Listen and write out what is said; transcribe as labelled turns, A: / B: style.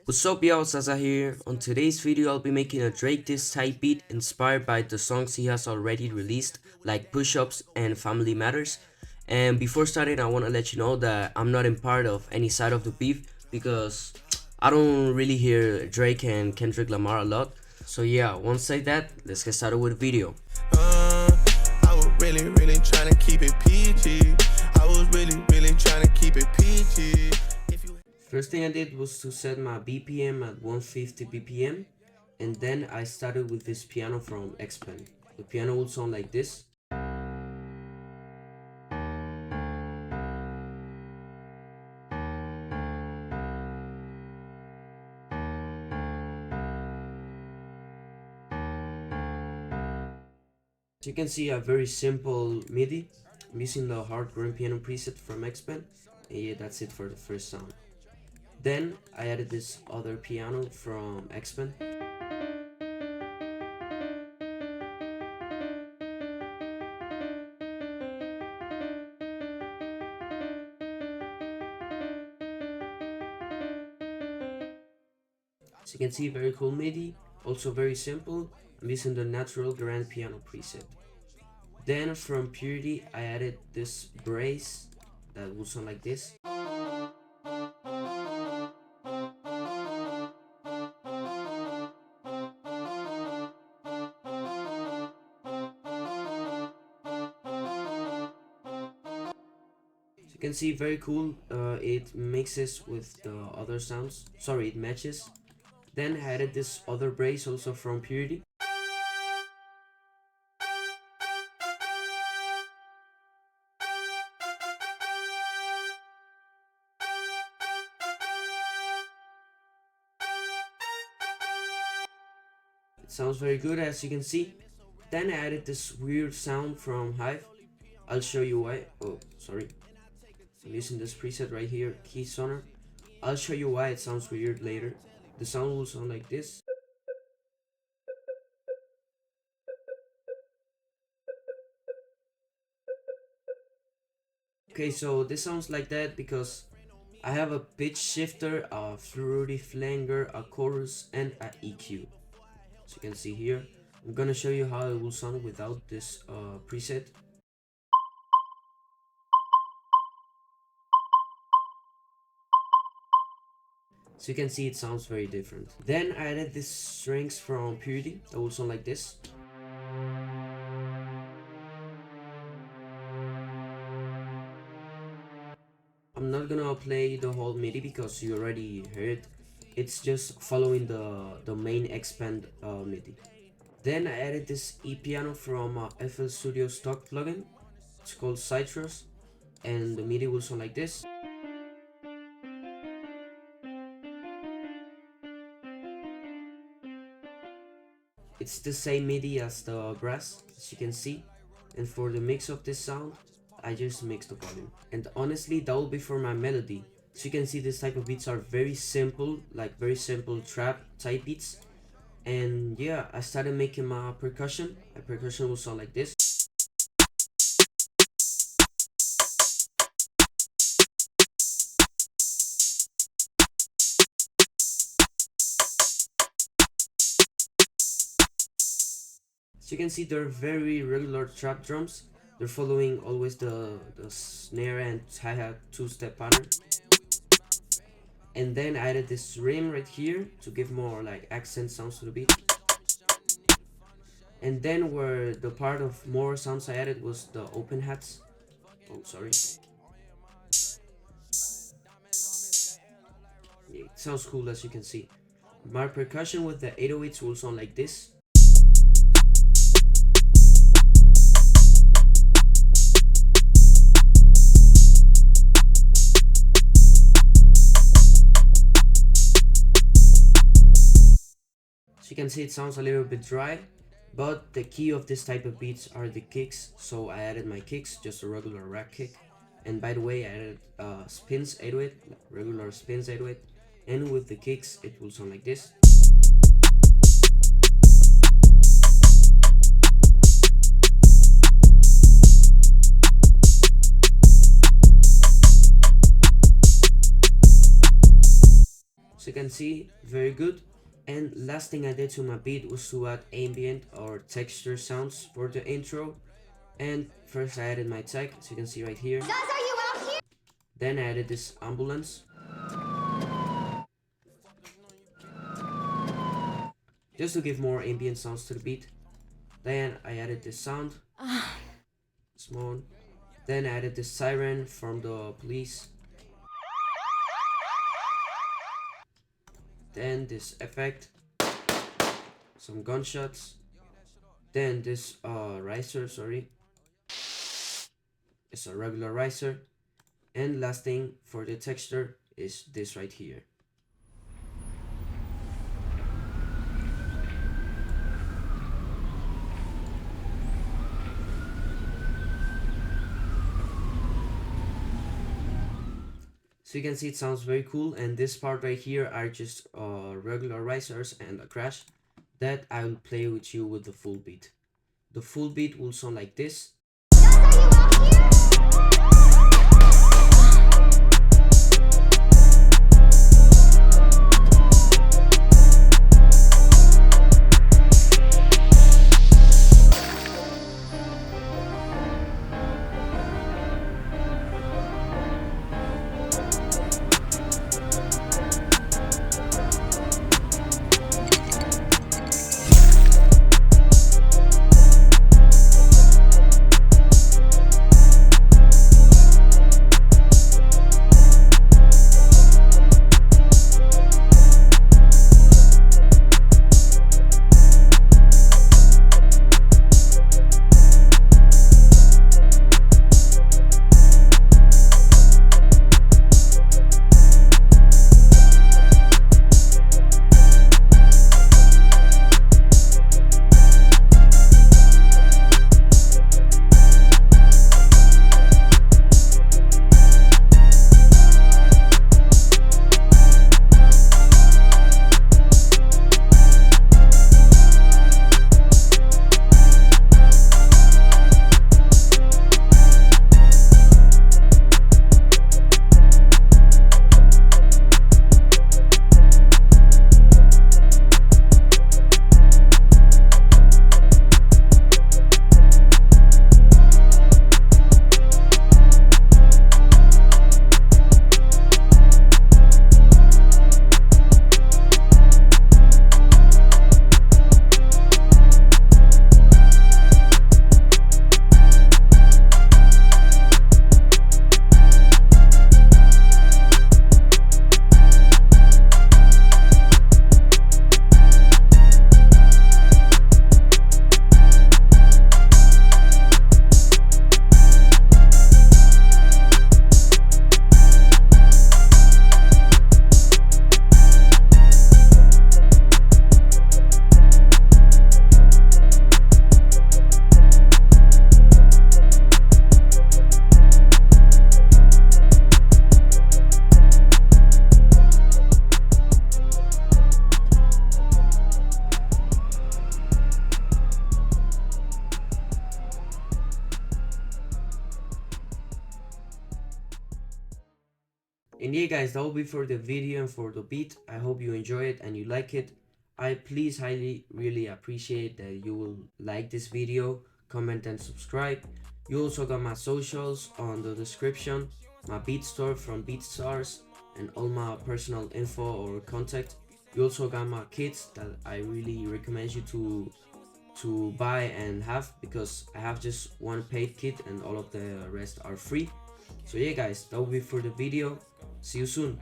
A: What's up y'all, Zazza here. On today's video I'll be making a Drake diss type beat inspired by the songs he has already released like Push Ups and Family Matters. And before starting I want to let you know that I'm not in part of any side of the beef because I don't really hear Drake and Kendrick Lamar a lot. So yeah, once said that, let's get started with the video.
B: I was really trying to keep it PG. I was really trying to keep it PG.
A: First thing I did was to set my BPM at 150 BPM, and then I started with this piano from X-Pen. The piano would sound like this. As you can see, a very simple MIDI. I'm using the hard grand piano preset from X-Pen, and yeah, that's it for the first sound. Then I added this other piano from X-Pen. As you can see, very cool MIDI, also very simple. I'm using the natural grand piano preset. Then from Purity I added this brace that will sound like this. You can see, very cool. It mixes with the other sounds. Sorry, it matches. Then I added this other brace also from Purity. It sounds very good, as you can see. Then I added this weird sound from Hive. I'll show you why. Oh, sorry. I'm using this preset right here, Key Sonar. I'll show you why it sounds weird later. The sound will sound like this. Okay, so this sounds like that because I have a pitch shifter, a fruity flanger, a chorus, and a EQ. So you can see here. I'm gonna show you how it will sound without this preset. So you can see it sounds very different. Then I added these strings from Purity that will sound like this. I'm not gonna play the whole MIDI because you already heard it. It's just following the main X-Pen MIDI. Then I added this E-piano from FL Studio stock plugin. It's called Citrus, and the MIDI will sound like this. It's the same MIDI as the brass, as you can see. And for the mix of this sound, I just mixed the volume. And honestly, that will be for my melody. So you can see this type of beats are very simple, like very simple trap type beats. And yeah, I started making my percussion. My percussion will sound like this. So you can see they're very regular trap drums. They're following always the snare and hi-hat two-step pattern. And then I added this rim right here to give more like accent sounds to the beat. And then where the part of more sounds I added was the open hats. Oh, sorry. Yeah, it sounds cool, as you can see. My percussion with the 808s will sound like this. So you can see it sounds a little bit dry, but the key of this type of beats are the kicks. So I added my kicks, just a regular rack kick. And by the way, I added spins 808, regular spins 808. And with the kicks, it will sound like this. So you can see, very good. And last thing I did to my beat was to add ambient or texture sounds for the intro. And first I added my tag, so you can see right here. Then I added this ambulance. Just to give more ambient sounds to the beat. Then I added this sound. Small. Then I added this siren from the police. Then this effect. Some gunshots. Then this riser, sorry. It's a regular riser. And last thing for the texture is this right here. So you can see it sounds very cool, and this part right here are just regular risers and a crash that I will play with you with the full beat. The full beat will sound like this. And yeah guys, that will be for the video and for the beat. I hope you enjoy it and you like it. I please highly really appreciate that you will like this video, comment and subscribe. You also got my socials on the description, my beat store from BeatStars, and all my personal info or contact. You also got my kits that I really recommend you to buy and have, because I have just one paid kit and all of the rest are free. So yeah guys, that will be for the video. See you soon.